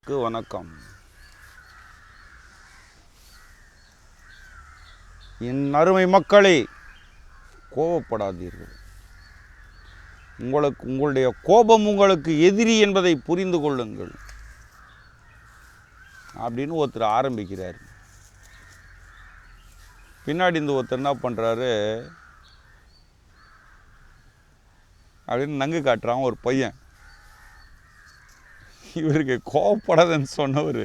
வணக்கம். என் அருமை மக்களே, கோபப்படாதீர்கள். உங்களுடைய கோபம் உங்களுக்கு எதிரி என்பதை புரிந்து கொள்ளுங்கள் அப்படின்னு ஒருத்தர் ஆரம்பிக்கிறார். பின்னாடி இந்த ஒருத்தர் என்ன பண்ணுறாரு அப்படின்னு நங்கு காட்டுறான் ஒரு பையன். இவருக்கு கோவப்படாதுன்னு சொன்னவர்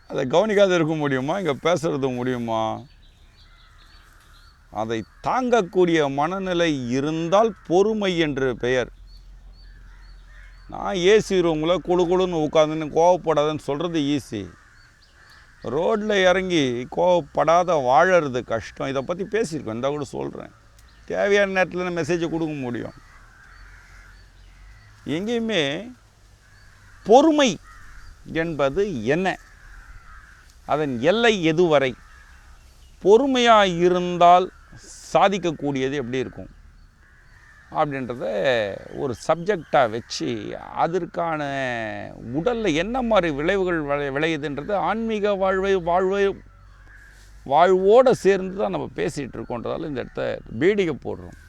அதை கவனிக்காத இருக்க முடியுமா? இங்கே பேசுறது முடியுமா? அதை தாங்கக்கூடிய மனநிலை இருந்தால் பொறுமை என்று பெயர். நான் ஏசி ரூமில் குழுன்னு உட்காந்துன்னு கோவப்படாதுன்னு சொல்கிறது ஈஸி. ரோட்டில் இறங்கி கோவப்படாத வாழறது கஷ்டம். இதை பற்றி பேசியிருக்கேன், இந்த கூட சொல்கிறேன். தேவையான நேரத்தில் மெசேஜை கொடுக்க முடியும். எங்கேயுமே பொறுமை என்பது என்ன, அதன் எல்லை எதுவரை, பொறுமையாக இருந்தால் சாதிக்கக்கூடியது எப்படி இருக்கும் அப்படின்றத ஒரு சப்ஜெக்டாக வச்சு அதற்கான உடலில் என்ன மாதிரி விளைவுகள் விளையுதுன்றது ஆன்மீக வாழ்வோடு சேர்ந்து தான் நம்ம பேசிகிட்டு இருக்கோன்றதால இந்த இடத்த பீடிகை போடுறோம்.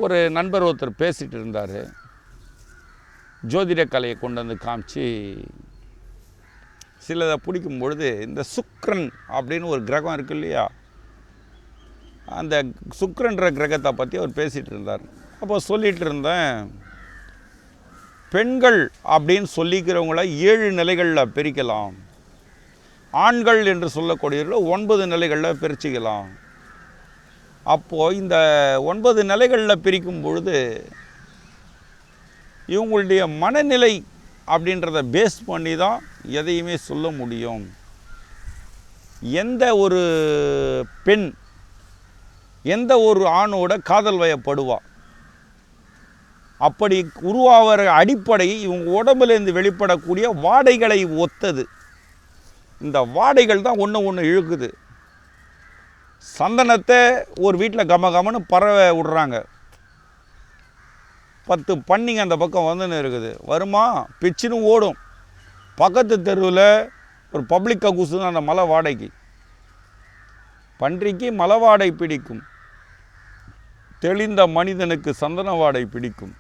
ஒரு நண்பர் ஒருத்தர் பேசிகிட்டு இருந்தார். ஜோதிட கலையை கொண்டு வந்து காமிச்சு சிலதை பிடிக்கும் பொழுது இந்த சுக்கிரன் அப்படின்னு ஒரு கிரகம் இருக்குது இல்லையா, அந்த சுக்கிரன்ற கிரகத்தை பற்றி அவர் பேசிகிட்டு இருந்தார். அப்போ சொல்லிகிட்டு இருந்தேன், பெண்கள் அப்படின்னு சொல்லிக்கிறவங்கள 7 நிலைகளில் பிரிக்கலாம், ஆண்கள் என்று சொல்லக்கூடியவர்கள 9 நிலைகளில் பிரிச்சுக்கலாம். அப்போது இந்த 9 நிலைகளில் பிரிக்கும் பொழுது இவங்களுடைய மனநிலை அப்படின்றத பேஸ் பண்ணி தான் எதையுமே சொல்ல முடியும். எந்த ஒரு பெண் எந்த ஒரு ஆணோட காதல் வயப்படுவா, அப்படி உருவாகிற அடிப்படை இவங்க உடம்புலேருந்து வெளிப்படக்கூடிய வாடைகளை ஒத்தது. இந்த வாடைகள் தான் ஒன்று இழுக்குது. சந்தனத்தை ஒரு வீட்டில் கமன்னு பறவை விடுறாங்க, 10 பன்னிங்க அந்த பக்கம் வந்துன்னு இருக்குது, வருமா பிச்சுன்னு ஓடும். பக்கத்து தெருவில் ஒரு பப்ளிக் கக்கூசு தான் அந்த மலை வாடைக்கு. பன்றிக்கு மலை வாடை பிடிக்கும், தெளிந்த மனிதனுக்கு சந்தன வாடை பிடிக்கும்.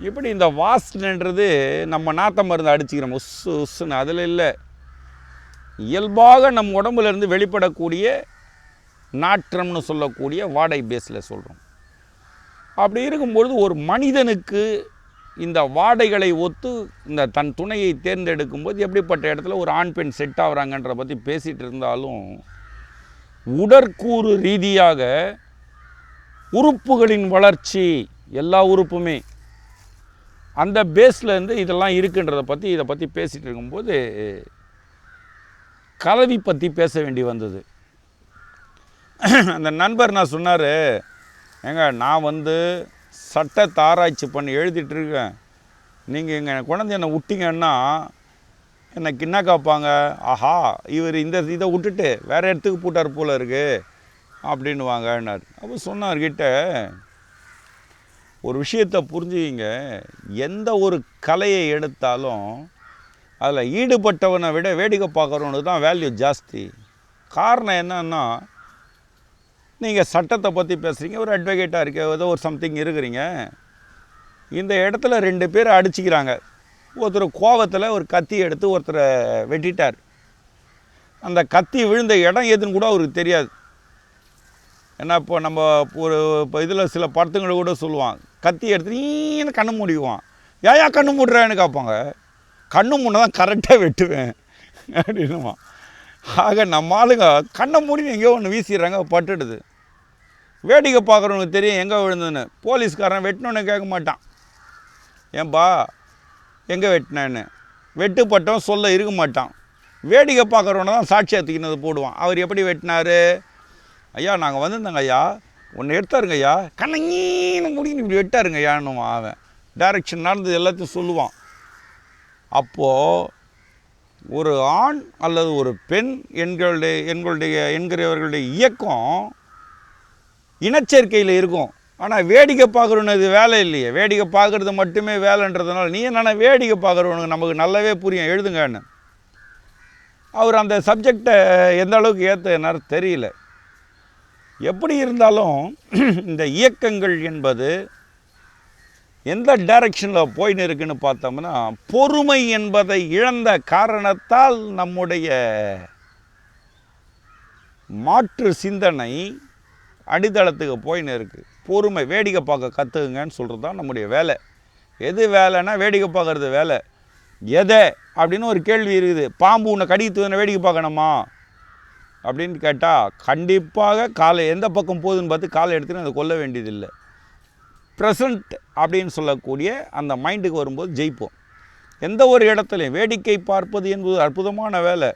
இப்படி இந்த வாசனைன்றது நம்ம நாத்த மருந்து அடிச்சுக்கிறோம் உஸ்ஸுன்னு, அதில் இல்லை. இயல்பாக நம் உடம்புலேருந்து வெளிப்படக்கூடிய நாற்றம்னு சொல்லக்கூடிய வாடை பேஸில் சொல்கிறோம். அப்படி இருக்கும்பொழுது ஒரு மனிதனுக்கு இந்த வாடைகளை ஒத்து இந்த தன் துணையை தேர்ந்தெடுக்கும்போது எப்படிப்பட்ட இடத்துல ஒரு ஆண் பெண் செட் ஆகுறாங்கன்ற பற்றி பேசிகிட்டு இருந்தாலும், உடற்கூறு ரீதியாக உறுப்புகளின் வளர்ச்சி, எல்லா உறுப்புமே அந்த பேஸ்லேருந்து இதெல்லாம் இருக்குன்றதை பற்றி இதை பற்றி பேசிகிட்டு இருக்கும்போது கலவி பற்றி பேச வேண்டி வந்தது. அந்த நண்பர் நான் சொன்னார், ஏங்க நான் சட்டத்தை ஆராய்ச்சி பண்ணி எழுதிட்டுருக்கேன், நீங்கள் இங்கே குழந்தை என்னை விட்டிங்கன்னா எனக்கு என்ன காப்பாங்க, ஆஹா இவர் இந்த இதை விட்டுட்டு வேறு இடத்துக்கு போட்டார் போல் இருக்குது அப்படின்னு வாங்கன்னார். அப்போ சொன்னார்கிட்ட ஒரு விஷயத்தை புரிஞ்சுக்கிங்க, எந்த ஒரு கலையை எடுத்தாலும் அதில் ஈடுபட்டவனை விட வேடிக்கை பார்க்குறவனுக்கு தான் வேல்யூ ஜாஸ்தி. காரணம் என்னன்னா, நீங்கள் சட்டத்தை பற்றி பேசுகிறீங்க, ஒரு அட்வொகேட்டாக இருக்க, ஏதோ ஒரு சம்திங் இருக்கிறீங்க, இந்த இடத்துல 2 பேர் அடிச்சுக்கிறாங்க. ஒருத்தர் கோவத்தில் ஒரு கத்தி எடுத்து ஒருத்தரை வெட்டிட்டார். அந்த கத்தி விழுந்த இடம் எதுன்னு கூட அவருக்கு தெரியாது. ஏன்னா இப்போ நம்ம ஒரு இப்போ இதில் சில படத்துங்களை கூட சொல்லுவான், கத்தி எடுத்து கண்ணு மூடிக்குவான். ஏன் கண்ணு மூடுறான்னு கேட்பாங்க. கண்ணு மூணு தான் கரெக்டாக வெட்டுவேன் அப்படின்னுமா. ஆக நம்ம ஆளுங்க கண்ணை மூடி எங்கேயோ ஒன்று வீசிடுறாங்க, பட்டுடுது. வேடிக்கை பார்க்குறவனுக்கு தெரியும் எங்கே விழுந்ததுன்னு. போலீஸ்காரன் வெட்டினோன்னு கேட்க மாட்டான், ஏன்பா எங்கே வெட்டினேன்னு. வெட்டுப்பட்டவன் சொல்ல இருக்க மாட்டான். வேடிக்கை பார்க்குறவனை தான் சாட்சியத்துக்குனது போடுவான். அவர் எப்படி வெட்டினார், ஐயா நாங்கள் வந்திருந்தாங்க ஐயா, ஒன்று எடுத்தாருங்க ஐயா, கண்ணங்கீன்னு முடின்னு இப்படி வெட்டாருங்க ஐயான்னுவான். அவன் டைரக்ஷன் நடந்தது எல்லாத்தையும் சொல்லுவான். அப்போது ஒரு ஆண் அல்லது ஒரு பெண் என்கிறவர்களுடைய இயக்கம் இனச்சேர்க்கையில் இருக்கும். ஆனால் வேடிக்கை பார்க்குறவனு இது வேலை இல்லையே, வேடிக்கை பார்க்குறது மட்டுமே வேலைன்றதுனால நீ என்னென்ன வேடிக்கை பார்க்குறவனுக்கு நமக்கு நல்லாவே புரியும், எழுதுங்கன்னு. அவர் அந்த சப்ஜெக்டை எந்த அளவுக்கு ஏற்றுனார் தெரியல. எப்படி இருந்தாலும் இந்த இயக்கங்கள் என்பது எந்த டைரக்ஷனில் போயின்னு இருக்குன்னு பார்த்தோம்னா, பொறுமை என்பதை இழந்த காரணத்தால் நம்முடைய மாற்று சிந்தனை அடித்தளத்துக்கு போயின்னு இருக்குது. பொறுமை, வேடிக்கை பார்க்க கற்றுக்குங்கன்னு சொல்கிறது தான் நம்முடைய வேலை. எது வேலைன்னா வேடிக்கை பார்க்குறது வேலை. எதை அப்படின்னு ஒரு கேள்வி இருக்குது. பாம்பு உன்னை கடித்து வேடிக்கை பார்க்கணுமா அப்படின்னு கேட்டால், கண்டிப்பாக காலை எந்த பக்கம் போகுதுன்னு பார்த்து காலை எடுத்துன்னு அதை கொல்ல வேண்டியதில்லை. ப்ரெசண்ட் அப்படின்னு சொல்லக்கூடிய அந்த மைண்டுக்கு வரும்போது ஜெயிப்போம். எந்த ஒரு இடத்துலையும் வேடிக்கை பார்ப்பது என்பது அற்புதமான வேலை.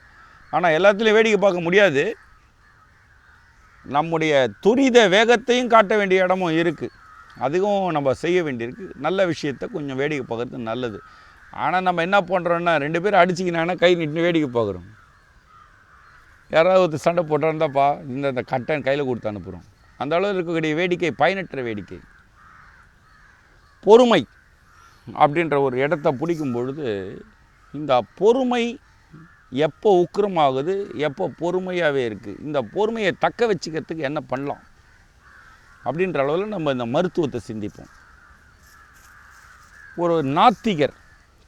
ஆனால் எல்லாத்துலேயும் வேடிக்கை பார்க்க முடியாது. நம்முடைய துரித வேகத்தையும் காட்ட வேண்டிய இடமும் இருக்குது. அதுவும் நம்ம செய்ய வேண்டியிருக்கு. நல்ல விஷயத்தை கொஞ்சம் வேடிக்கை பார்க்குறது நல்லது. ஆனால் நம்ம என்ன பண்ணுறோன்னா, 2 பேரும் அடிச்சிக்கினாங்கன்னா கை நீட்டு வேடிக்கை பார்க்குறோம். யாராவது சண்டை போட்டாருந்தாப்பா இந்த கட்டன் கையில் கொடுத்து அனுப்புகிறோம். அந்த அளவு இருக்கக்கூடிய வேடிக்கை பயனற்ற வேடிக்கை. பொறுமை அப்படின்ற ஒரு இடத்த பிடிக்கும் பொழுது, இந்த பொறுமை எப்போ உக்கிரமாகுது, எப்போ பொறுமையாகவே இருக்குது, இந்த பொறுமையை தக்க வச்சுக்கிறதுக்கு என்ன பண்ணலாம் அப்படின்ற அளவில் நம்ம இந்த மருத்துவத்தை சிந்திப்போம். ஒரு நாத்திகர்,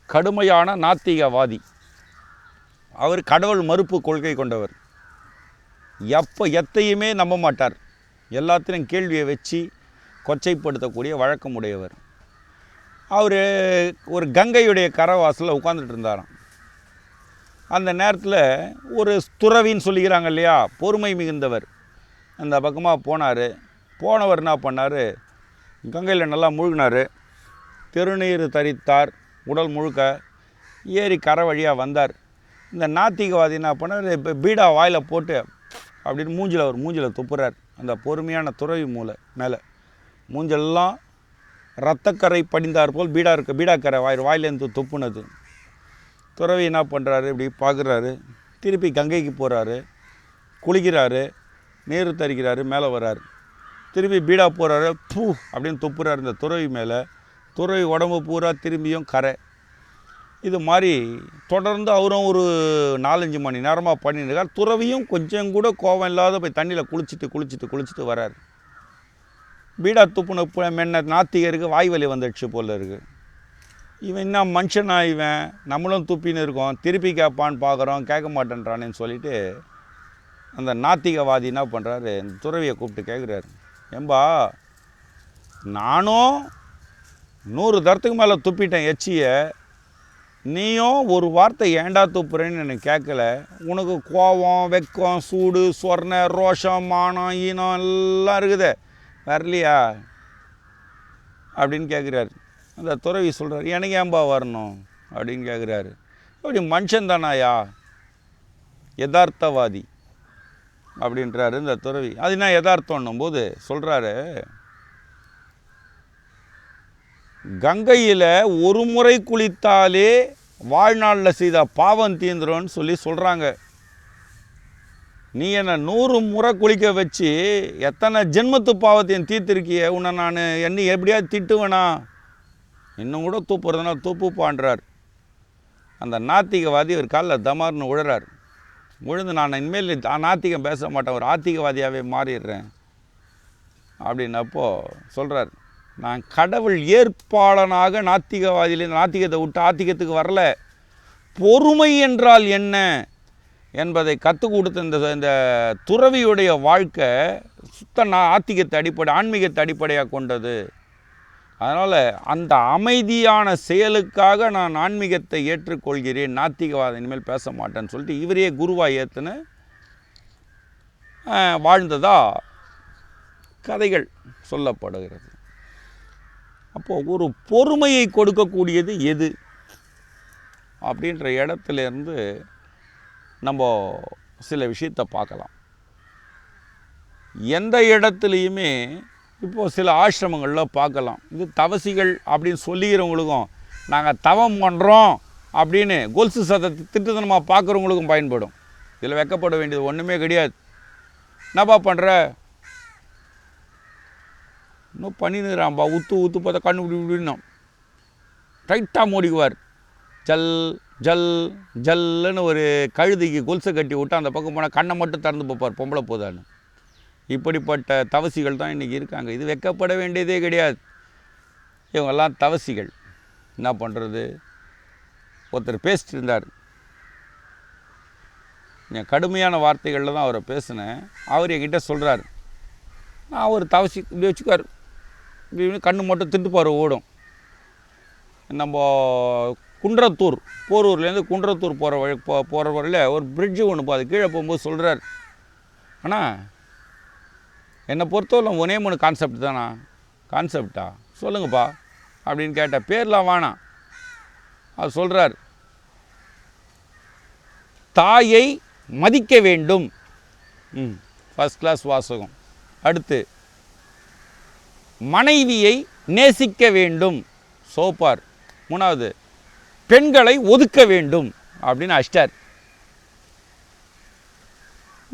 கடுமையான நாத்திகவாதி, அவர் கடவுள் மறுப்பு கொள்கை கொண்டவர். எத்தையுமே நம்ப மாட்டார். எல்லாத்திலையும் கேள்வியை வச்சு கொச்சைப்படுத்தக்கூடிய வழக்கமுடையவர். அவர் ஒரு கங்கையுடைய கரவாசலில் உட்காந்துட்டு இருந்தாராம். அந்த நேரத்தில் ஒரு துறவின்னு சொல்லிக்கிறாங்க இல்லையா, பொறுமை மிகுந்தவர், அந்த பக்கமாக போனார். போனவர் என்ன பண்ணார், கங்கையில் நல்லா முழுகினார், திருநீர் தரித்தார், உடல் முழுக்க ஏறி கரை வழியாக வந்தார். இந்த நாத்திகவாதி என்ன பண்ணார், இப்போ பீடா வாயில் போட்டு அப்படின்னு மூஞ்சில் துப்புறார். அந்த பொறுமையான துறவி மேலே மூஞ்செல்லாம் இரத்தக்கரை படிந்தார் போல் பீடாக்கரை வாயிலேருந்து துப்புனது. துறவி என்ன பண்ணுறாரு, இப்படி பார்க்குறாரு, திருப்பி கங்கைக்கு போகிறாரு, குளிக்கிறாரு, நீர் தரிக்கிறாரு, மேலே வர்றாரு, திருப்பி பீடா போகிறாரு, பூ அப்படின்னு துப்புறாரு இந்த துறவி மேலே. துறவி உடம்பு பூரா திரும்பியும் கரை. இது மாதிரி தொடர்ந்து அவரும் ஒரு 4-5 மணி நேரமாக பண்ணிட்டு இருக்கார். துறவியும் கொஞ்சம் கூட கோபம் இல்லாத போய் தண்ணியில் குளிச்சுட்டு வரார். பீடா துப்புன மென்ன நாத்திகருக்கு வாய் வலி வந்துடுச்சு போல் இருக்குது. இவன் என்ன மனுஷனா, இவன் நம்மளும் துப்பின்னு இருக்கோம், திருப்பி கேட்பான்னு பார்க்குறோம், கேட்க மாட்டேன்றானேன்னு சொல்லிவிட்டு அந்த நாத்திகவாதி என்ன பண்ணுறாரு, இந்த துறவியை கூப்பிட்டு கேட்குறாரு, ஏம்பா நானும் 100 தரத்துக்கு மேலே துப்பிட்டேன் எச்சியை, நீயும் ஒரு வார்த்தை ஏண்டா துப்புறேன்னு எனக்கு கேட்கல, உனக்கு கோபம், வெக்கம், சூடு, சொர்ண, ரோஷம், மானம், ஈனம் எல்லாம் இருக்குது, வரலையா அப்படின்னு கேட்குறாரு. அந்த துறவி சொல்கிறார், எனக்கு ஏன்பா வரணும் அப்படின்னு கேட்குறாரு. அப்படி மனுஷன் தானாயா, யதார்த்தவாதி அப்படின்றாரு இந்த துறவி. அது என்ன யதார்த்தம்னும் போது சொல்கிறாரு, கங்கையில் ஒரு முறை குளித்தாலே வாழ்நாளில் செய்த பாவம் தீந்துரும்னு சொல்கிறாங்க. நீ என்னை 100 முறை குளிக்க வச்சு எத்தனை ஜென்மத்து பாவத்தையும் தீர்த்திருக்கிய, உன்னை நான் எப்படியாவது திட்டுவேனா, இன்னும் கூட தூப்புறதுனா தூப்புப்பான்றார். அந்த நாத்திகவாதி ஒரு காலில் தமார்னு விழுறார். விழுந்து நான் இனிமேல் நாத்திகம் பேச மாட்டேன், ஒரு ஆத்திகவாதியாகவே மாறிடுறேன் அப்படின்னப்போ சொல்கிறார், நான் கடவுள் ஏற்பாளனாக நாத்திகவாதியிலேருந்து நாத்திகத்தை விட்டு ஆத்திகத்துக்கு வரல, பொறுமை என்றால் என்ன என்பதை கற்றுக் கொடுத்த இந்த துறவியுடைய வாழ்க்கை சுத்த ஆத்திகத்தை ஆன்மீகத்தை அடிப்படையாக கொண்டது. அதனால் அந்த அமைதியான செயலுக்காக நான் ஆன்மீகத்தை ஏற்றுக்கொள்கிறேன், நாத்திகவாதம் இனிமேல் பேச மாட்டேன்னு சொல்லிட்டு இவரே குருவாக ஏற்றுன்னு வாழ்ந்ததா கதைகள் சொல்லப்படுகிறது. அப்போது ஒரு பொறுமையை கொடுக்கக்கூடியது எது அப்படின்ற இடத்துலேருந்து நம்ம சில விஷயத்தை பார்க்கலாம். எந்த இடத்துலையுமே இப்போது சில ஆசிரமங்களில் பார்க்கலாம், இது தவசிகள் அப்படின்னு சொல்லிக்கிறவங்களுக்கும் நாங்கள் தவம் பண்ணுறோம் அப்படின்னு கொலுசு சத்தத்தை திட்டுத்தனமாக பார்க்குறவங்களுக்கும் பயன்படும். இதில் வெக்கப்பட வேண்டியது ஒன்றுமே கிடையாது. என்னப்பா பண்ணுற, இன்னும் பண்ணினுறான்பா, ஊற்று பார்த்தா கண்ணு இப்படின்னா டைட்டாக மூடிக்குவார். ஜல் ஜல் ஜல்லுன்னு ஒரு கழுதிக்கு கொலுசை கட்டி விட்டு அந்த பக்கம் போனால் கண்ணை மட்டும் திறந்து பார்ப்பார், பொம்பளை போதான்னு. இப்படிப்பட்ட தவசிகள் தான் இன்றைக்கி இருக்காங்க. இது வெக்கப்பட வேண்டியதே கிடையாது. இவங்கெல்லாம் தவசிகள். என்ன பண்ணுறது? ஒருத்தர் பேசிட்டு இருந்தார். என் கடுமையான வார்த்தைகளில் தான் அவரை பேசினேன். அவர் என்கிட்ட சொல்கிறார், நான் ஒரு தவசி இப்படி வச்சுக்கார், இப்படி கண்ணு மட்டும் திட்டுப்பார் ஓடும். நம்ம குன்றத்தூர், போரூர்லேருந்து குன்றத்தூர் போகிற வழி போகிற வழியில் ஒரு பிரிட்ஜு ஒன்று அது கீழே போகும்போது சொல்கிறார், ஆனால் என்னை பொறுத்தவரை ஒரே 3 கான்செப்ட் தானா? கான்செப்டா சொல்லுங்கப்பா அப்படின்னு கேட்டேன். பேர்லாம் வேணாம். அவர் சொல்கிறார், தாயை மதிக்க வேண்டும். ஃபஸ்ட் கிளாஸ் வாசகம். அடுத்து, மனைவியை நேசிக்க வேண்டும். சோப்பார். 3வது, பெண்களை ஒதுக்க வேண்டும் அப்படின்னு அஷ்டார்.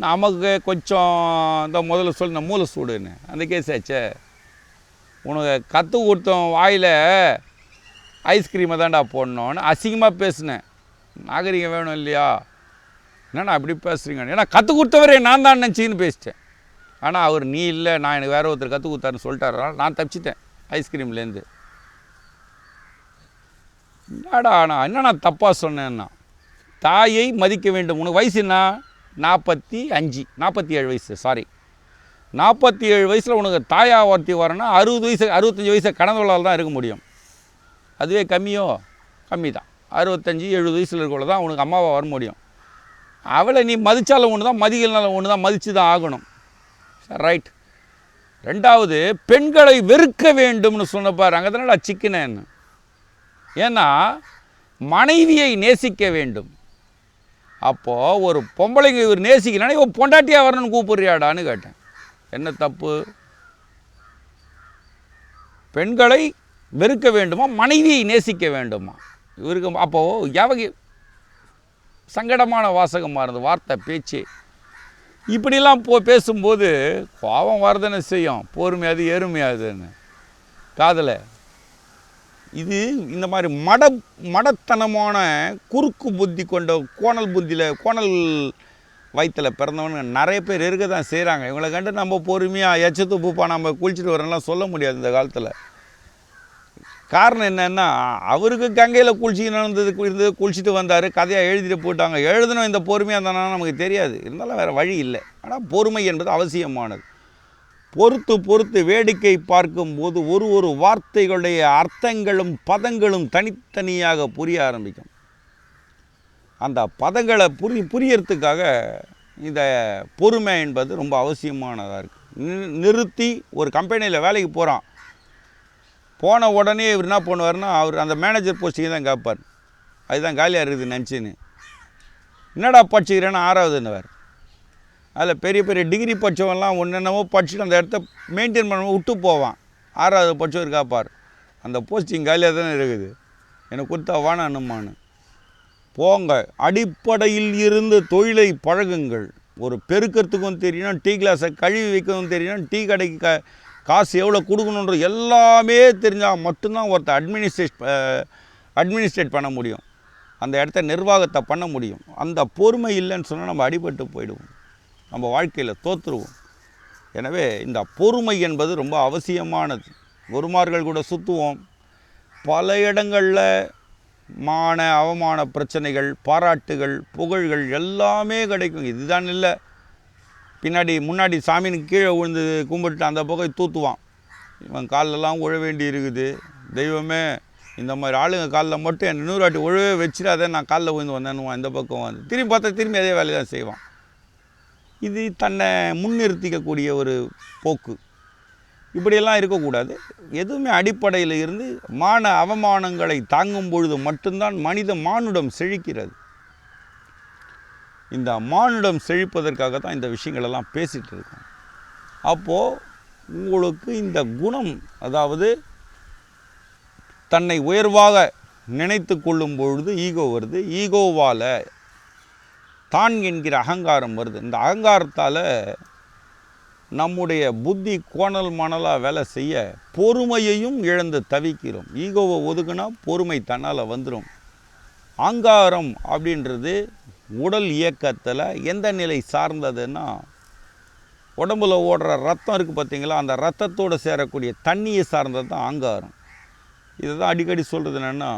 நமக்கு கொஞ்சம் இந்த முதல்ல சொல்ல மூளை சூடுன்னு அந்த கேஸ் ஆச்சே. உனக்கு கற்று கொடுத்தோம் வாயில் ஐஸ்கிரீமை தான்டா போடணுன்னு அசிங்கமாக பேசினேன். நாகரிகம் வேணும் இல்லையா? என்னண்ணா அப்படி பேசுகிறீங்க? ஏன்னா கற்றுக் கொடுத்தவரே நான் தான் நினச்சின்னு பேசிட்டேன். ஆனால் அவர் நீ இல்லை, நான் எனக்கு வேறு ஒருத்தர் கற்றுக் கொடுத்தாருன்னு சொல்லிட்டாரா, நான் தப்பிச்சிட்டேன் ஐஸ்கிரீம்லேருந்து. என்னடா நான் என்னண்ணா தப்பாக சொன்னேன்னா, தாயை மதிக்க வேண்டும். உனக்கு வயசு என்ன? 47 வயசு. சாரி, 47 வயசில் உனக்கு தாயா ஒருத்தி வரணும்னா 60 வயசு 65 வயசை கடந்தவளால் தான் இருக்க முடியும். அதுவே கம்மியோ? கம்மி தான். 65-70 வயசில் இருக்கவள தான் உனக்கு அம்மாவாக வர முடியும். அவளை நீ மதித்தாலும் ஒன்று தான், மதிக்கலனாலும் ஒன்று தான், மதித்து தான் ஆகணும். ரைட். 2வது, பெண்களை வெறுக்க வேண்டும்னு சொன்னப்பார். அங்கே தானடா சிக்கனேன்னு. ஏன்னா மனைவியை நேசிக்க வேண்டும். அப்போது ஒரு பொம்பளைங்க இவர் நேசிக்கலன்னா இவன் பொண்டாட்டியாக வரணும்னு கூப்பிட்றியாடான்னு கேட்டேன். என்ன தப்பு? பெண்களை வெறுக்க வேண்டுமா, மனைவியை நேசிக்க வேண்டுமா? இவருக்கு அப்போது எவகை சங்கடமான வாசகமாக இருந்தது வார்த்தை பேச்சு. இப்படிலாம் பேசும்போது கோபம் வரதானே செய்யும். பொறுமையாது எருமையாதுன்னு காதலை. இது இந்த மாதிரி மடத்தனமான குறுக்கு புத்தி கொண்ட கோணல் வயிற்றில் பிறந்தவனு நிறைய பேர் இருக்க தான் செய்கிறாங்க. இவங்களை கண்டு நம்ம பொறுமையாக எச்சத்துப்புப்பா நம்ம குளிச்சுட்டு வரலாம் சொல்ல முடியாது இந்த காலத்தில். காரணம் என்னென்னா, அவருக்கு கங்கையில் இருந்தது குளிச்சுட்டு வந்தார், கதையாக எழுதிட்டு போட்டாங்க. எழுதணும் இந்த பொறுமையாக இருந்தானா நமக்கு தெரியாது. இருந்தாலும் வேறு வழி இல்லை. ஆனால் பொறுமை என்பது அவசியமானது. பொறுத்து வேடிக்கை பார்க்கும்போது ஒரு வார்த்தைகளுடைய அர்த்தங்களும் பதங்களும் தனித்தனியாக புரிய ஆரம்பிக்கும். அந்த பதங்களை புரியறதுக்காக இந்த பொறுமை என்பது ரொம்ப அவசியமானதாக இருக்குது. நிறுத்தி ஒரு கம்பெனியில் வேலைக்கு போகிறான். போன உடனே இவர் என்ன பண்ணுவார்னா, அவர் அந்த மேனேஜர் போஸ்டிங்கை தான் கேட்பார். அதுதான் காலியாக இருக்குது நினச்சின்னு. என்னடா படிச்சுக்கிறேன்னா 6வதுன்னுவார். அதில் பெரிய டிகிரி படித்தவங்கலாம் ஒன்றென்னமோ படிச்சுட்டு அந்த இடத்த மெயின்டைன் பண்ண விட்டு போவான். 6வது படித்தவர் கேட்பார், அந்த போஸ்டிங் காலியாக தானே இருக்குது, எனக்கு கொடுத்தா வானானுமான்னு. போங்க, அடிப்படையில் இருந்து தொழிலை பழகுங்கள். ஒரு பெருக்கிறதுக்கும் தெரியணும், டீ கிளாஸை கழுவி வைக்கவும் தெரியணும், டீ கடைக்கு காசு எவ்வளோ கொடுக்கணுன்ற எல்லாமே தெரிஞ்சால் மட்டும்தான் ஒருத்தர் அட்மினிஸ்ட்ரேட் பண்ண முடியும். அந்த இடத்த நிர்வாகத்தை பண்ண முடியும். அந்த பொறுமை இல்லைன்னு சொன்னால் நம்ம அடிபட்டு போயிடுவோம், நம்ம வாழ்க்கையில் தோற்றுருவோம். எனவே இந்த பொறுமை என்பது ரொம்ப அவசியமானது. குருமார்கள் கூட சுற்றுவோம், பல இடங்களில் அவமான பிரச்சனைகள், பாராட்டுகள், புகழ்கள் எல்லாமே கிடைக்கும். இதுதான் இல்லை, முன்னாடி சாமின்னு கீழே விழுந்து கும்பிட்டு அந்த பக்கம் தூத்துவான். இவன் காலெல்லாம் உழ வேண்டி இருக்குது, தெய்வமே இந்த மாதிரி ஆளுங்க காலில் மட்டும் என் 100 வாட்டி உழவே வச்சுட்டு நான் காலில் விழுந்து வந்தேன்னுவான். இந்த பக்கம் வந்து திரும்பி பார்த்தா திரும்பி அதே வேலையை தான் செய்வான். இது தன்னை முன்னிறுத்திக்கக்கூடிய ஒரு போக்கு. இப்படியெல்லாம் இருக்கக்கூடாது. எதுவுமே அடிப்படையில் இருந்து அவமானங்களை தாங்கும் பொழுது மட்டும்தான் மனித மானுடம் செழிக்கிறது. இந்த மானுடம் செழிப்பதற்காக தான் இந்த விஷயங்களெல்லாம் பேசிகிட்டு இருக்கோம். அப்போது உங்களுக்கு இந்த குணம், அதாவது தன்னை உயர்வாக நினைத்து கொள்ளும் பொழுது ஈகோ வருது. ஈகோவால் தான் என்கிற அகங்காரம் வருது. இந்த அகங்காரத்தால் நம்முடைய புத்தி கோணல் மணலாக வேலை செய்ய பொறுமையையும் இழந்து தவிக்கிறோம். ஈகோவை ஒதுக்குனா பொறுமை தன்னால் வந்துடும். ஆங்காரம் அப்படின்றது உடல் இயக்கத்தில் எந்த நிலை சார்ந்ததுன்னா, உடம்புல ஓடுற ரத்தம் இருக்குது பார்த்தீங்களா, அந்த ரத்தத்தோடு சேரக்கூடிய தண்ணியை சார்ந்தது தான் ஆங்காரம். இதை தான் அடிக்கடி சொல்கிறது என்னென்னா,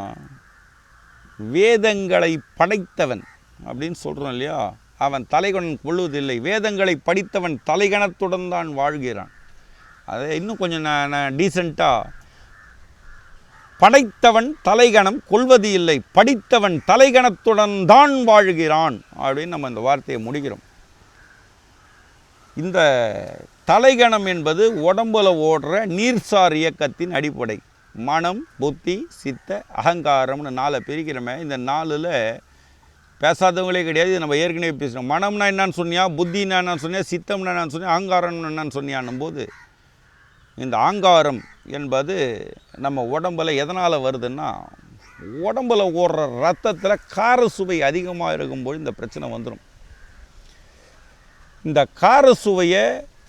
வேதங்களை படைத்தவன் அப்படின்னு சொல்கிறோம் இல்லையா, அவன் தலைகணம் கொள்வதில்லை, வேதங்களை படித்தவன் தலைகணத்துடன் தான் வாழ்கிறான். அதை இன்னும் கொஞ்சம் நான் டீசெண்டாக, படைத்தவன் தலைகணம் கொள்வது இல்லை, படித்தவன் தலைகணத்துடன் தான் வாழ்கிறான் அப்படின்னு நம்ம இந்த வார்த்தையை முடிக்கிறோம். இந்த தலைகணம் என்பது உடம்புல ஓடுற நீர்சார் இயக்கத்தின் அடிப்படை. மனம், புத்தி, சித்த, அகங்காரம்னு 4 பிரிக்கிறோமே. இந்த 4ல் பேசாதவங்களே கிடையாது. நம்ம ஏற்கனவே பேசுகிறோம். மனம்னா என்னன்னு சொன்னியா, புத்தின்னா என்னன்னு சொன்னியா, சித்தம்னா என்னன்னு சொன்னியா, அகங்காரம்னு என்னன்னு சொன்னியான்னும் போது, இந்த ஆங்காரம் என்பது நம்ம உடம்பில் எதனால் வருதுன்னா, உடம்பில் ஓடுற ரத்தத்தில் கார சுவை அதிகமாக இருக்கும்போது இந்த பிரச்சனை வந்துடும். இந்த கார சுவையை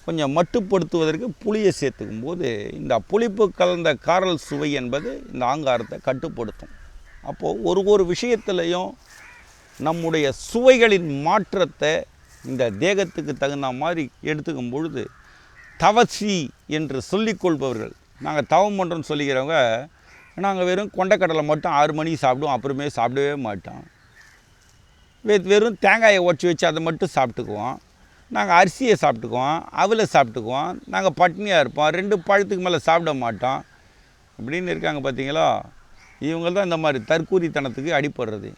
கொஞ்சம் மட்டுப்படுத்துவதற்கு புளியை சேர்த்துக்கும் போது இந்த புளிப்பு கலந்த காரல் சுவை என்பது இந்த ஆங்காரத்தை கட்டுப்படுத்தும். அப்போது ஒரு விஷயத்துலையும் நம்முடைய சுவைகளின் மாற்றத்தை இந்த தேகத்துக்கு தகுந்த மாதிரி எடுத்துக்கும் பொழுது, தவசி என்று சொல்லிக்கொள்பவர்கள், நாங்கள் தவம் பண்ணுறோன்னு சொல்லிக்கிறவங்க, நாங்கள் வெறும் கொண்டைக்கடலை மட்டும் 6 மணிக்கு சாப்பிடுவோம், அப்புறமே சாப்பிடவே மாட்டோம். வெறும் தேங்காயை உடச்சி வச்சு அதை மட்டும் சாப்பிட்டுக்குவோம். நாங்கள் அரிசியை சாப்பிட்டுக்குவோம், அவலை சாப்பிட்டுக்குவோம், நாங்கள் பட்னியாக இருப்போம், 2 பழத்துக்கு மேலே சாப்பிட மாட்டோம் அப்படின்னு இருக்காங்க பார்த்தீங்களா. இவங்க தான் இந்த மாதிரி தற்கூரித்தனத்துக்கு அடிப்படுறது.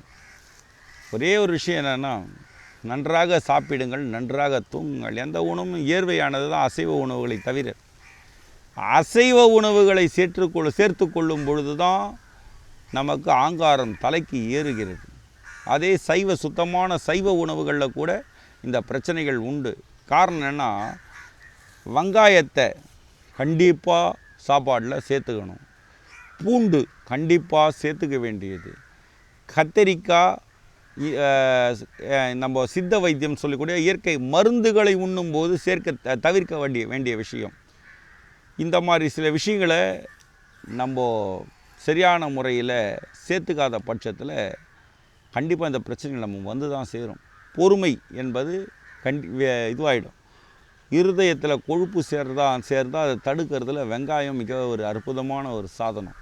ஒரே ஒரு விஷயம் என்னென்னா, நன்றாக சாப்பிடுங்கள், நன்றாக தூங்குங்கள். எந்த உணவும் ஏர்வையானது தான் அசைவ உணவுகளை தவிர. அசைவ உணவுகளை சேர்த்து கொள்ளும் பொழுது தான் நமக்கு ஆங்காரம் தலைக்கு ஏறுகிறது. அதே சுத்தமான சைவ உணவுகளில் கூட இந்த பிரச்சனைகள் உண்டு. காரணம் என்ன, வெங்காயத்தை கண்டிப்பாக சாப்பாட்டில் சேர்த்துக்கணும், பூண்டு கண்டிப்பாக சேர்த்துக்க வேண்டியது, கத்தரிக்காய், நம்ம சித்த வைத்தியம் சொல்லக்கூடிய இயற்கை மருந்துகளை உண்ணும்போது தவிர்க்க வேண்டிய விஷயம். இந்த மாதிரி சில விஷயங்களை நம்ம சரியான முறையில் சேர்த்துக்காத பட்சத்தில் கண்டிப்பாக இந்த பிரச்சனைகள் நம்ம வந்து தான் சேரும். பொறுமை என்பது இதுவாகிடும். இருதயத்தில் கொழுப்பு சேர்ந்தால் அதை தடுக்கிறதுல வெங்காயம் மிக ஒரு அற்புதமான ஒரு சாதனம்.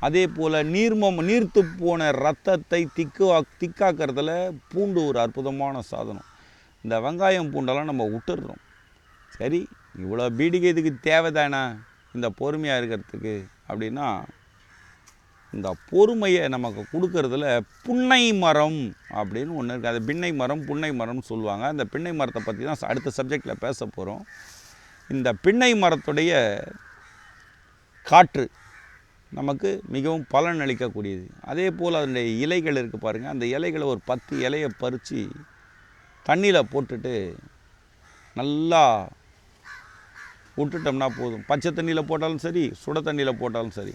அதே போல் நீர்த்து போன ரத்தத்தை திக்காக்கிறதுல பூண்டு ஒரு அற்புதமான சாதனம். இந்த வெங்காயம் பூண்டெல்லாம் நம்ம விட்டுடுறோம். சரி, இவ்வளோ பீடிகை இதுக்கு தேவைதானா இந்த பொறுமையாக இருக்கிறதுக்கு அப்படின்னா, இந்த பொறுமையை நமக்கு கொடுக்கறதுல புன்னை மரம் அப்படின்னு ஒன்று இருக்குது. அது பின்னை மரம், புன்னை மரம்னு சொல்லுவாங்க. அந்த பின்னை மரத்தை பற்றி தான் அடுத்த சப்ஜெக்டில் பேச போகிறோம். இந்த பின்னை மரத்துடைய காற்று நமக்கு மிகவும் பலன் அளிக்கக்கூடியது. அதே போல் அதனுடைய இலைகள் இருக்குது பாருங்கள். அந்த இலைகளை ஒரு 10 இலையை பறித்து தண்ணியில் போட்டுட்டு நல்லா விட்டுட்டோம்னா போதும். பச்சை தண்ணியில் போட்டாலும் சரி, சுட தண்ணியில் போட்டாலும் சரி,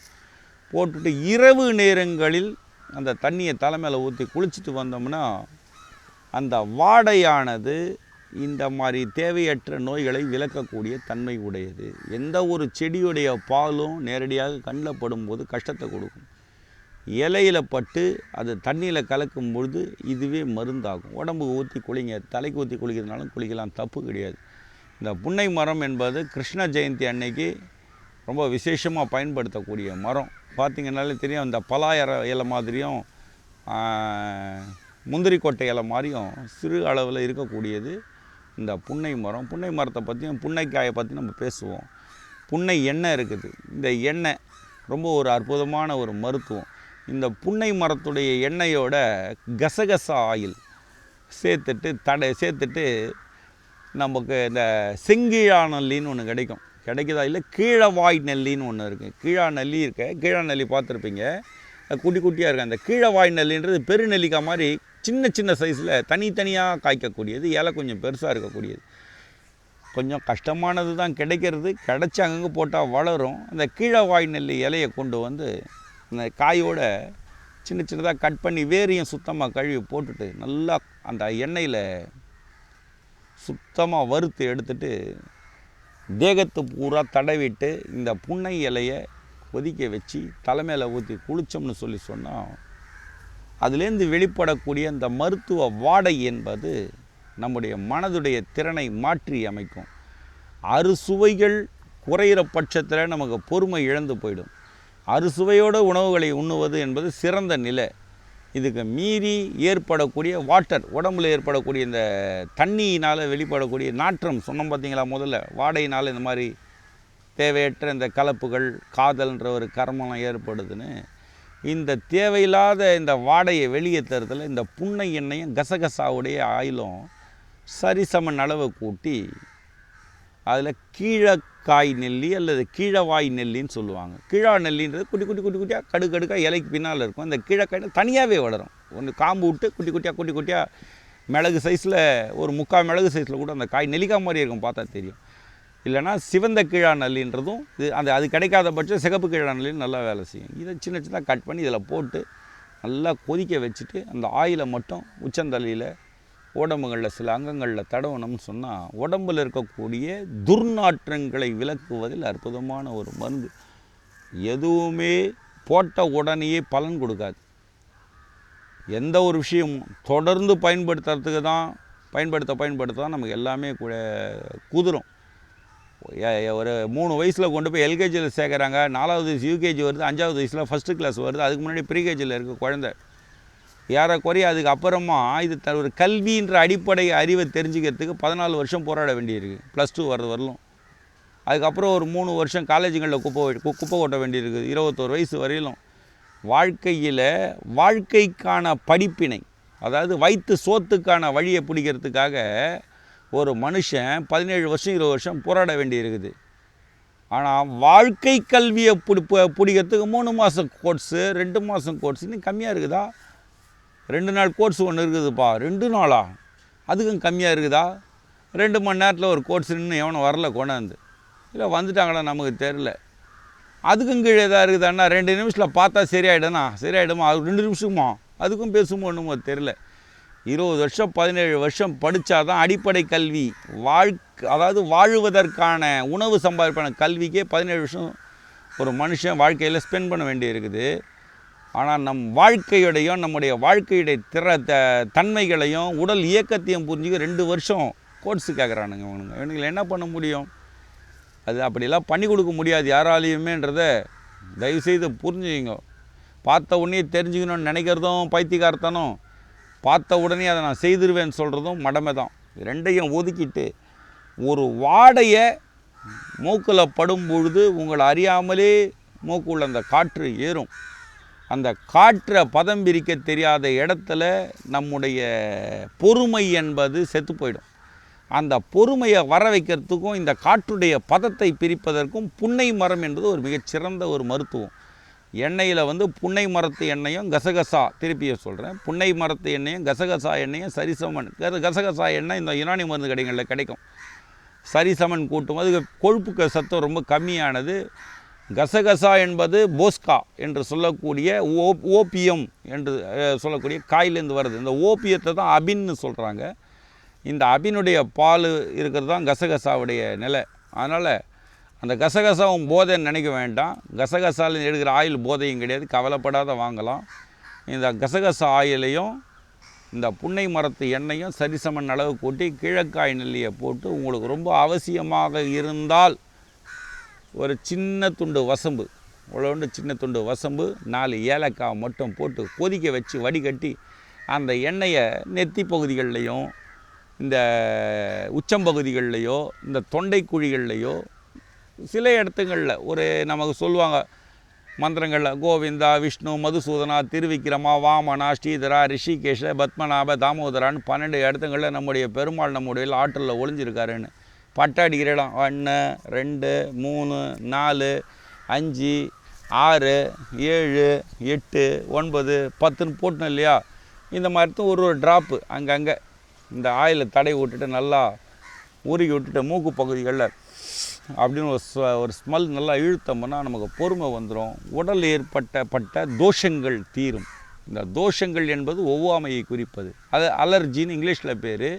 போட்டுட்டு இரவு நேரங்களில் அந்த தண்ணியை தலைமையில் ஊற்றி குளிச்சுட்டு வந்தோம்னா அந்த வாடையானது இந்த மாதிரி தேவையற்ற நோய்களை விலக்கக்கூடிய தன்மை உடையது. எந்த ஒரு செடியுடைய பாலும் நேரடியாக கண்ணில் படும்போது கஷ்டத்தை கொடுக்கும். இலையில் பட்டு அது தண்ணியில் கலக்கும் பொழுது இதுவே மருந்தாகும். உடம்புக்கு ஊற்றி குளிங்க, தலைக்கு ஊற்றி குளிக்கிறதுனாலும் குளிக்கலாம், தப்பு கிடையாது. இந்த புன்னை மரம் என்பது கிருஷ்ண ஜெயந்தி அன்னைக்கு ரொம்ப விசேஷமாக பயன்படுத்தக்கூடிய மரம். பார்த்திங்கனாலே தெரியும். அந்த பலாயர இலை மாதிரியும் முந்திரி கொட்டை இலை மாதிரியும் சிறு அளவில் இருக்கக்கூடியது இந்த புன்னை மரம். புன்னை மரத்தை பற்றியும் புன்னைக்காயை பற்றி நம்ம பேசுவோம். புன்னை எண்ணெய் இருக்குது. இந்த எண்ணெய் ரொம்ப ஒரு அற்புதமான ஒரு மருத்துவம். இந்த புன்னை மரத்துடைய எண்ணெயோட கசகசா ஆயில் சேர்த்துட்டு நமக்கு இந்த செங்கீழா நெல்லின்னு ஒன்று கிடைக்குதா இல்லை கீழவாய் நெல்லின்னு ஒன்று இருக்குது. கீழா நெல்லி பார்த்துருப்பீங்க, குட்டி குட்டியாக இருக்குது. அந்த கீழவாய் நெல்லின்றது பெருநெல்லிக்காய் மாதிரி சின்ன சைஸில் தனித்தனியாக காய்க்கக்கூடியது. இலை கொஞ்சம் பெருசாக இருக்கக்கூடியது. கொஞ்சம் கஷ்டமானது தான் கிடைக்கிறது. கிடச்சி அங்கங்கே போட்டால் வளரும். அந்த கீழவாய் நெல்லி இலையை கொண்டு வந்து அந்த காயோட சின்னதாக கட் பண்ணி வேரையும் சுத்தமாக கழுவி போட்டுட்டு நல்லா அந்த எண்ணெயில் சுத்தமாக வறுத்து எடுத்துட்டு தேகத்து பூரா தடவிட்டு இந்த புன்னை இலையை கொதிக்க வச்சு தலைமையில் ஊற்றி குளித்தோம்னு சொன்னால் அதுலேருந்து வெளிப்படக்கூடிய அந்த மருத்துவ வாடை என்பது நம்முடைய மனதுடைய திறனை மாற்றி அமைக்கும். அறுசுவைகள் குறையிற பட்சத்தில் நமக்கு பொறுமை இழந்து போயிடும். அறுசுவையோட உணவுகளை உண்ணுவது என்பது சிறந்த நிலை. இதுக்கு மீறி ஏற்படக்கூடிய வாட்டர், உடம்புல ஏற்படக்கூடிய இந்த தண்ணியினால் வெளிப்படக்கூடிய நாற்றம் சொன்னோம் பார்த்தீங்களா, முதல்ல வாடையினால் இந்த மாதிரி தேவையற்ற இந்த கலப்புகள், காதல்ன்ற ஒரு கர்மம் ஏற்படுதுன்னு, இந்த தேவையில்லாத இந்த வாடையை வெளியே தருதல் இந்த புன்னை எண்ணெயும் கசகசாவுடைய ஆயிலும் சரிசமன் அளவை கூட்டி அதில் கீழக்காய் நெல்லி அல்லது கீழவாய் நெல்லின்னு சொல்லுவாங்க. கீழா நெல்லின்றது குட்டி குட்டி குட்டி குட்டியாக கடுக்காக இலைக்கு பின்னால் இருக்கும். இந்த கீழக்காய் தனியாகவே வளரும். ஒன்று காம்பு விட்டு குட்டி குட்டியாக மிளகு சைஸில் ஒரு 3/4 மிளகு சைஸில் கூட அந்த காய் நெல்லிக்காய் மாதிரி இருக்கும், பார்த்தா தெரியும். இல்லைனா சிவந்த கீழா நல்லின்றதும் அது கிடைக்காத பட்சம் சிகப்பு கீழா நல்லின்னு நல்லா வேலை செய்யும். இதை சின்ன சின்னதாக கட் பண்ணி இதில் போட்டு நல்லா கொதிக்க வச்சுட்டு அந்த ஆயிலை மட்டும் உச்சந்தலையில் உடம்புகளில் சில அங்கங்களில் தடவணும்னு சொன்னால் உடம்பில் இருக்கக்கூடிய துர்நாற்றங்களை விலக்குவதில் அற்புதமான ஒரு மருந்து. எதுவுமே போட்ட உடனேயே பலன் கொடுக்காது. எந்த ஒரு விஷயமும் தொடர்ந்து பயன்படுத்துறதுக்கு தான் பயன்படுத்த தான் நமக்கு எல்லாமே குதிரும். ஒரு 3 வயசில் கொண்டு போய் எல்கேஜியில் சேர்க்குறாங்க, 4வது வயசு யூகேஜி வருது, 5வது வயசில் ஃபஸ்ட்டு கிளாஸ் வருது, அதுக்கு முன்னாடி ப்ரீகேஜியில் இருக்க குழந்தை ஏறக்குறைய அதுக்கு அப்புறமா இது ஒரு கல்வின்ற அடிப்படை அறிவை தெரிஞ்சுக்கிறதுக்கு 14 வருஷம் போராட வேண்டியிருக்கு. +2 வரலும். அதுக்கப்புறம் ஒரு 3 வருஷம் காலேஜுகளில் குப்பை கொட்ட வேண்டியிருக்கு 21 வயசு வரையிலும். வாழ்க்கையில் வாழ்க்கைக்கான படிப்பினை, அதாவது வயிற்று சோத்துக்கான வழியை பிடிக்கிறதுக்காக ஒரு மனுஷன் 17 வருஷம் 20 வருஷம் போராட வேண்டி இருக்குது. ஆனால் வாழ்க்கை கல்வியை பிடிக்கிறதுக்கு 3 மாதம் கோர்ஸு 2 மாதம் கோர்ஸ் இன்னும் கம்மியாக இருக்குதா? 2 நாள் கோர்ஸ் ஒன்று இருக்குதுப்பா, 2 நாளா? அதுக்கும் கம்மியாக இருக்குதா? 2 மணி நேரத்தில் ஒரு கோர்ஸ் இன்னும் எவனும் வரல கொண்டாந்து, இல்லை வந்துட்டாங்களா நமக்கு தெரில. அதுக்கும் கீழே எதாவது இருக்குதாண்ணா 2 நிமிஷத்தில் பார்த்தா சரியாயிடுமா? அது 2 நிமிஷமா? அதுக்கும் பேசுமோ ஒன்றுமோ தெரில. 20 வருஷம் 17 வருஷம் படித்தா தான் அடிப்படை கல்வி, அதாவது வாழுவதற்கான உணவு சம்பாதிப்பான கல்விக்கே 17 வருஷம் ஒரு மனுஷன் வாழ்க்கையில் ஸ்பெண்ட் பண்ண வேண்டி இருக்குது. ஆனால் வாழ்க்கையுடையும் நம்முடைய வாழ்க்கையுடைய தன்மைகளையும் உடல் இயக்கத்தையும் புரிஞ்சுக்க 2 வருஷம் கோர்ஸு கேட்குறானுங்க இவனுங்களை என்ன பண்ண முடியும்? அது அப்படிலாம் பண்ணி கொடுக்க முடியாது யாராலையுமேன்றதை தயவுசெய்து புரிஞ்சுங்க. பார்த்த உடனே தெரிஞ்சுக்கணும்னு நினைக்கிறதும் பைத்தியக்காரத்தனம், பார்த்த உடனே அதை நான் செய்திருவேன்னு சொல்கிறதும் மடமை தான். ரெண்டையும் ஒதுக்கிட்டு ஒரு வாடையை மூக்கில் படும் பொழுது உங்களை அறியாமலே மூக்குள்ள அந்த காற்று ஏறும். அந்த காற்றை பதம் பிரிக்க தெரியாத இடத்துல நம்முடைய பொறுமை என்பது செத்து போயிடும். அந்த பொறுமையை வர வைக்கிறதுக்கும் இந்த காற்றுடைய பதத்தை பிரிப்பதற்கும் புன்னை மரம் என்பது ஒரு மிகச்சிறந்த ஒரு மருத்துவம். எண்ணெயில் புன்னை மரத்து எண்ணெயும் கசகசா, திருப்பியை சொல்கிறேன், புன்னை மரத்து எண்ணெயும் கசகசா எண்ணெயும் சரிசமன். கசகசா எண்ணெய் இந்த யுனானி மருந்து கடைகளில் கிடைக்கும். சரிசமன் கூட்டும் அது கொழுப்புக்கு சத்தம் ரொம்ப கம்மியானது. கசகசா என்பது போஸ்கா என்று சொல்லக்கூடிய ஓபியம் என்று சொல்லக்கூடிய காயிலேருந்து வருது. இந்த ஓபியத்தை தான் அபின்னு சொல்கிறாங்க. இந்த அபினுடைய பால் இருக்கிறது தான் கசகசாவுடைய நிலை. அதனால் அந்த கசகசாவும் போதைன்னு நினைக்க வேண்டாம். கசகசாவில் எடுக்கிற ஆயில் போதையும் கிடையாது, கவலைப்படாத வாங்கலாம். இந்த கசகசா ஆயிலையும் இந்த புன்னை மரத்து எண்ணெயும் சரிசமன் அளவு கூட்டி கீழக்காய் நெல்லியை போட்டு உங்களுக்கு ரொம்ப அவசியமாக இருந்தால் ஒரு சின்ன துண்டு வசம்பு, இவ்வளோண்டு சின்ன துண்டு வசம்பு, 4 ஏலக்காய் மட்டும் போட்டு கொதிக்க வச்சு வடிகட்டி அந்த எண்ணெயை நெத்தி பகுதிகள்லையும் இந்த உச்சம்பகுதிகள்லையோ இந்த தொண்டை குழிகள்லையோ சில இடத்துங்களில் ஒரு நமக்கு சொல்லுவாங்க மந்திரங்களில் கோவிந்தா, விஷ்ணு, மதுசூதனா, திருவிக்கிரமா, வாமனா, ஸ்ரீதரா, ரிஷிகேஷ, பத்மநாப, தாமோதரான்னு 12 இடத்துங்களில் நம்முடைய பெருமாள் நம்முடைய ஆற்றலில் ஒளிஞ்சிருக்காருன்னு பட்டாடிக்கிற இடம் 1 2 3 4 5 6 7 8 9 10ன்னு போட்டணும் இல்லையா? இந்த மாதிரி ஒரு ட்ராப்பு அங்கங்கே இந்த ஆயிலை தடை விட்டுட்டு நல்லா உருகி விட்டுட்டு மூக்கு பகுதிகளில் அப்படின்னு ஒரு ஸ்மெல் நல்லா இழுத்தோம்னா நமக்கு பொறுமை வந்துடும். உடல் ஏற்பட்ட தோஷங்கள் தீரும். இந்த தோஷங்கள் என்பது ஒவ்வாமையை குறிப்பது. அது அலர்ஜின்னு இங்கிலீஷில் பேர்,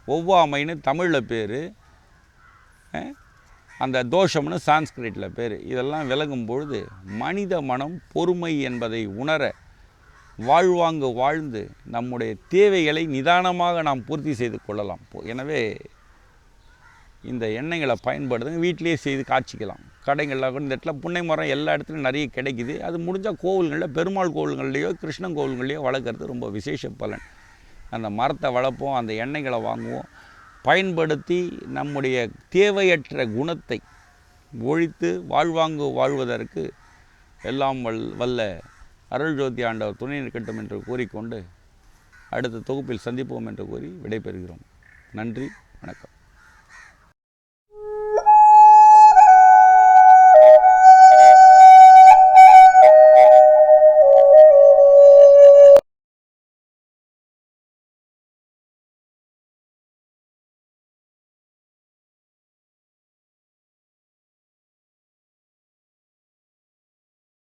ஒவ்வாமைன்னு தமிழில் பேர். அந்த தோஷம்னு சான்ஸ்கிரிட்டில் பேர். இதெல்லாம் விலகும் பொழுது மனித மனம் பொறுமை என்பதை உணர வாழ்வாங்கு வாழ்ந்து நம்முடைய தேவைகளை நிதானமாக நாம் பூர்த்தி செய்து கொள்ளலாம். எனவே இந்த எண்ணெய்களை பயன்படுத்துங்க, வீட்டிலேயே செய்து காய்ச்சிக்கலாம். கடைகளில் கூட இந்த இடத்துல புன்னை மரம் எல்லா இடத்துலையும் நிறைய கிடைக்குது. அது முடிஞ்சால் கோவில்களில், பெருமாள் கோவில்கள்லையோ கிருஷ்ணன் கோவில்கள்லையோ வளர்க்குறது ரொம்ப விசேஷ பலன். அந்த மரத்தை வளர்ப்போம், அந்த எண்ணெய்களை வாங்குவோம், பயன்படுத்தி நம்முடைய தேவையற்ற குணத்தை ஒழித்து வாழ்வாங்கு வாழ்வதற்கு எல்லாம் வல்ல அருள்ஜோதி ஆண்டவர் துணை நிற்கட்டும் என்று கூறிக்கொண்டு அடுத்த தொகுப்பில் சந்திப்போம் என்று கூறி விடைபெறுகிறோம். நன்றி, வணக்கம்.